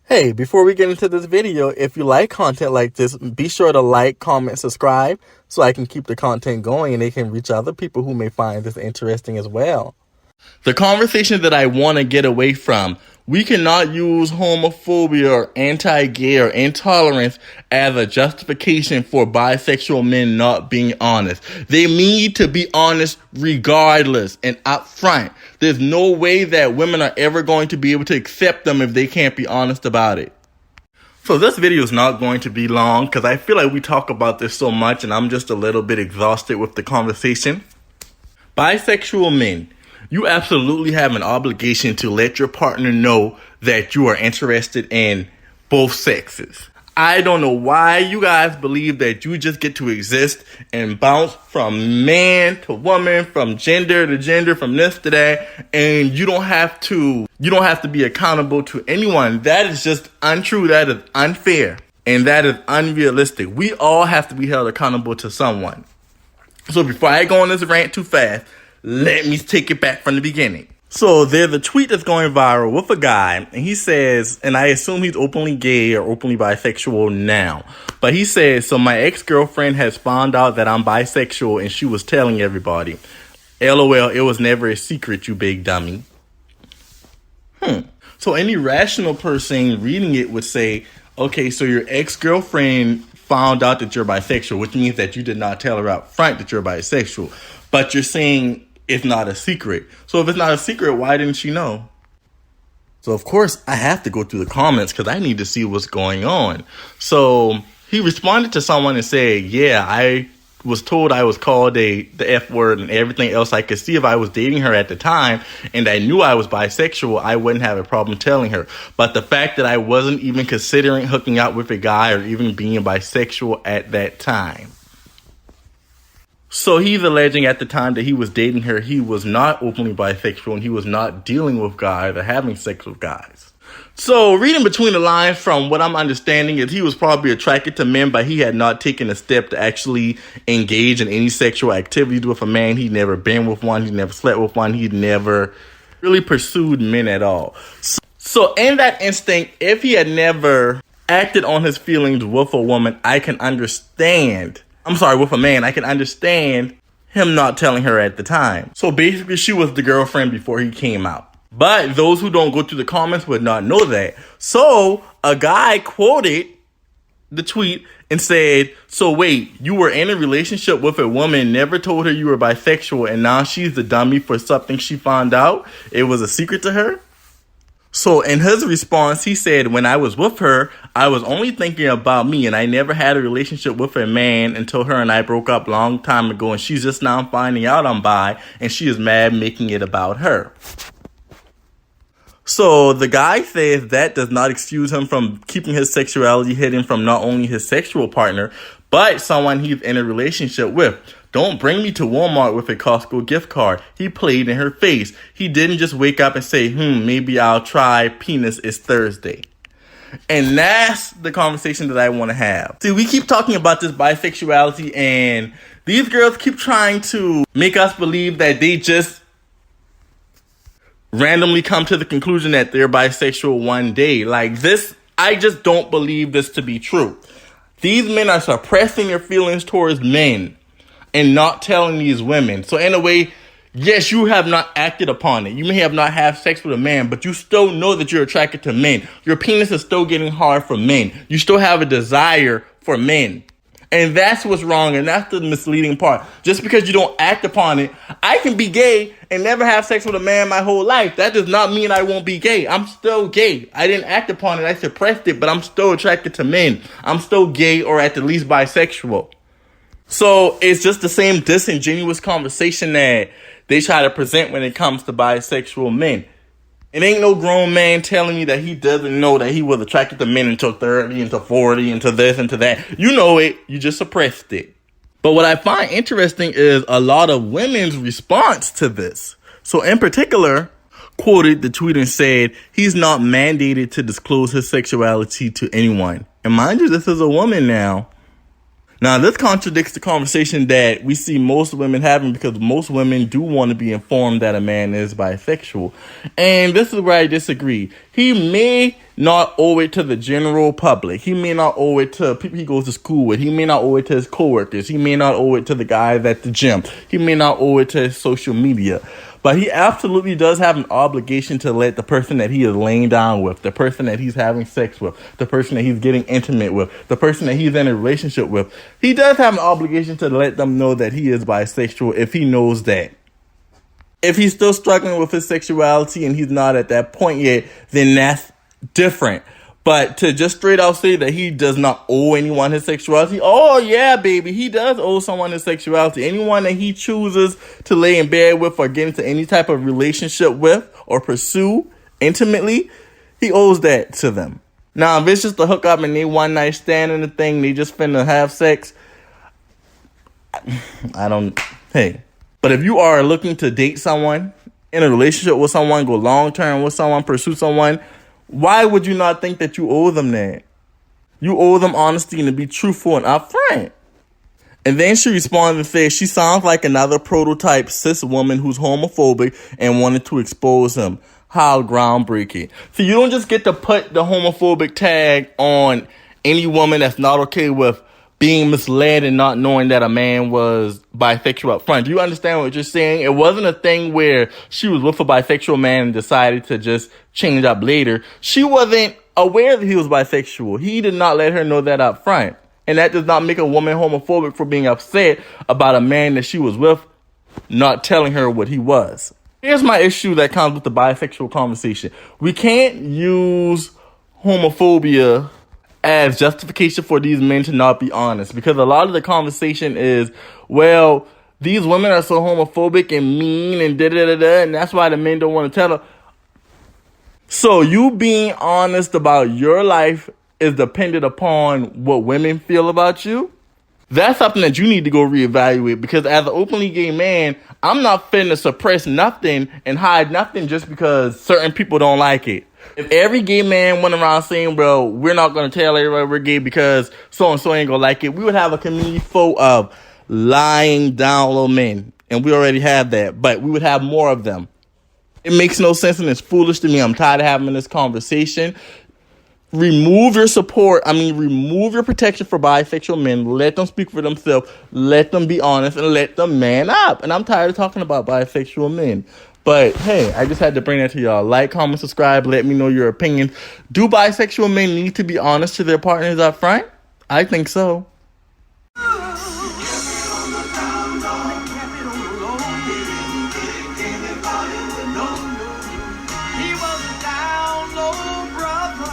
Hey, before we get into this video, if you like content like this, be sure to like, comment, subscribe so I can keep the content going and it can reach other people who may find this interesting as well. The conversation that I want to get away from, we cannot use homophobia or anti-gay or intolerance as a justification for bisexual men not being honest. They need to be honest regardless and upfront. There's no way that women are ever going to be able to accept them if they can't be honest about it. So this video is not going to be long because I feel like we talk about this so much and I'm just a little bit exhausted with the conversation. Bisexual men, you absolutely have an obligation to let your partner know that you are interested in both sexes. I don't know why you guys believe that you just get to exist and bounce from man to woman, from gender to gender, from this to that, and you don't have to be accountable to anyone. That is just untrue. That is unfair. And that is unrealistic. We all have to be held accountable to someone. So before I go on this rant too fast, let me take it back from the beginning. So there's a tweet that's going viral with a guy, and he says, and I assume he's openly gay or openly bisexual now, but he says, so my ex-girlfriend has found out that I'm bisexual and she was telling everybody. LOL, it was never a secret, you big dummy. So any rational person reading it would say, okay, so your ex-girlfriend found out that you're bisexual, which means that you did not tell her out front that you're bisexual, but you're saying it's not a secret. So if it's not a secret, why didn't she know? So of course I have to go through the comments because I need to see what's going on. So he responded to someone and said, yeah, I was told I was called the F word and everything else. I could see if I was dating her at the time and I knew I was bisexual, I wouldn't have a problem telling her. But the fact that I wasn't even considering hooking out with a guy or even being bisexual at that time. So he's alleging at the time that he was dating her, he was not openly bisexual and he was not dealing with guys or having sex with guys. So reading between the lines from what I'm understanding is he was probably attracted to men, but he had not taken a step to actually engage in any sexual activities with a man. He'd never been with one. He'd never slept with one. He'd never really pursued men at all. So in that instinct, if he had never acted on his feelings with a woman, I can understand. With a man, I can understand him not telling her at the time. So basically, she was the girlfriend before he came out. But those who don't go through the comments would not know that. So a guy quoted the tweet and said, so wait, you were in a relationship with a woman, never told her you were bisexual, and now she's the dummy for something she found out? It was a secret to her? So in his response, he said, when I was with her, I was only thinking about me and I never had a relationship with a man until her and I broke up a long time ago. And she's just now finding out I'm bi and she is mad making it about her. So the guy says that does not excuse him from keeping his sexuality hidden from not only his sexual partner, but someone he's in a relationship with. Don't bring me to Walmart with a Costco gift card. He played in her face. He didn't just wake up and say, maybe I'll try. Penis is Thursday. And that's the conversation that I want to have. See, we keep talking about this bisexuality and these girls keep trying to make us believe that they just randomly come to the conclusion that they're bisexual one day. Like this, I just don't believe this to be true. These men are suppressing their feelings towards men and not telling these women. So in a way, yes, you have not acted upon it. You may have not had sex with a man, but you still know that you're attracted to men. Your penis is still getting hard for men. You still have a desire for men. And that's what's wrong, and that's the misleading part. Just because you don't act upon it, I can be gay and never have sex with a man my whole life. That does not mean I won't be gay. I'm still gay. I didn't act upon it. I suppressed it, but I'm still attracted to men. I'm still gay or at the least bisexual. So it's just the same disingenuous conversation that they try to present when it comes to bisexual men. It ain't no grown man telling me that he doesn't know that he was attracted to men until 30, until 40, until this, into that. You know it. You just suppressed it. But what I find interesting is a lot of women's response to this. So in particular, quoted the tweet and said, he's not mandated to disclose his sexuality to anyone. And mind you, this is a woman now. Now, this contradicts the conversation that we see most women having, because most women do want to be informed that a man is bisexual. And this is where I disagree. He may not owe it to the general public. He may not owe it to people he goes to school with. He may not owe it to his coworkers. He may not owe it to the guys at the gym. He may not owe it to his social media. But he absolutely does have an obligation to let the person that he is laying down with, the person that he's having sex with, the person that he's getting intimate with, the person that he's in a relationship with, he does have an obligation to let them know that he is bisexual if he knows that. If he's still struggling with his sexuality and he's not at that point yet, then that's different. But to just straight out say that he does not owe anyone his sexuality, oh yeah, baby, he does owe someone his sexuality. Anyone that he chooses to lay in bed with or get into any type of relationship with or pursue intimately, he owes that to them. Now, if it's just a hookup and they one night stand and the thing, they just finna have sex, hey. But if you are looking to date someone, in a relationship with someone, go long term with someone, pursue someone, why would you not think that you owe them that? You owe them honesty and to be truthful and upfront. And then she responded and said she sounds like another prototype cis woman who's homophobic and wanted to expose him. How groundbreaking. So you don't just get to put the homophobic tag on any woman that's not okay with being misled and not knowing that a man was bisexual up front. Do you understand what you're saying? It wasn't a thing where she was with a bisexual man and decided to just change up later. She wasn't aware that he was bisexual. He did not let her know that up front. And that does not make a woman homophobic for being upset about a man that she was with not telling her what he was. Here's my issue that comes with the bisexual conversation. We can't use homophobia as justification for these men to not be honest, because a lot of the conversation is, well, these women are so homophobic and mean and da-da-da-da, and that's why the men don't want to tell her. So you being honest about your life is dependent upon what women feel about you? That's something that you need to go reevaluate, because as an openly gay man, I'm not finna suppress nothing and hide nothing just because certain people don't like it. If every gay man went around saying, well, we're not going to tell everybody we're gay because so-and-so ain't going to like it, we would have a community full of lying down low men. And we already have that, but we would have more of them. It makes no sense and it's foolish to me. I'm tired of having this conversation. Remove your protection for bisexual men. Let them speak for themselves. Let them be honest and let them man up. And I'm tired of talking about bisexual men. But hey, I just had to bring that to y'all. Like, comment, subscribe. Let me know your opinions. Do bisexual men need to be honest to their partners up front? I think so. Down low, brother.